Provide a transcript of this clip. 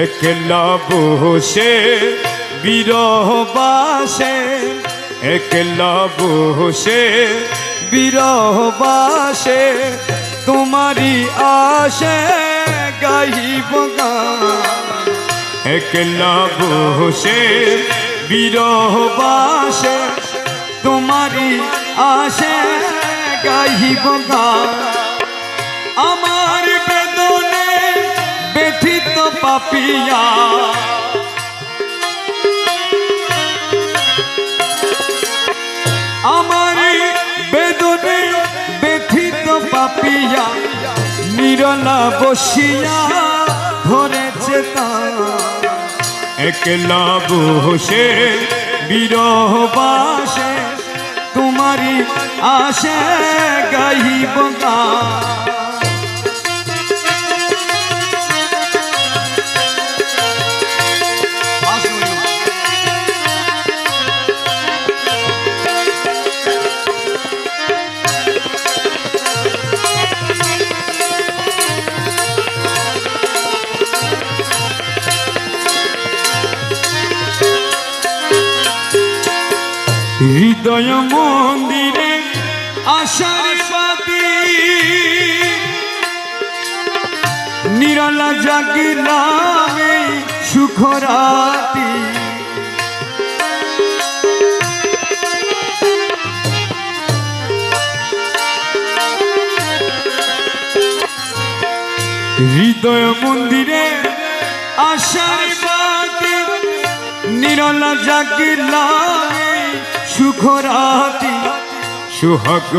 একলা বসে বিরহ বাসে, একলা বসে বিরহ বাসে, তোমারি আশে গাইব গান। একলা বসে বিরহ বাসে, তোমারি আশে গাইব গান। আমার বেদনে ব্যথিত পাপিয়া, আমার বেদনে ব্যথিত পাপিয়া, নিরলা বসিয়া ধরেছে তার। একলা বসে বিরহ বাসে, তোমারি আশে গাইব গান। হৃদয় মন্দিরে আশার বাতি, নিরলা জাগিলামে সুখরাতি। হৃদয় মন্দিরে আশার বাতি, নিরলা জাগিলামে সুখরাতি। সুহাগ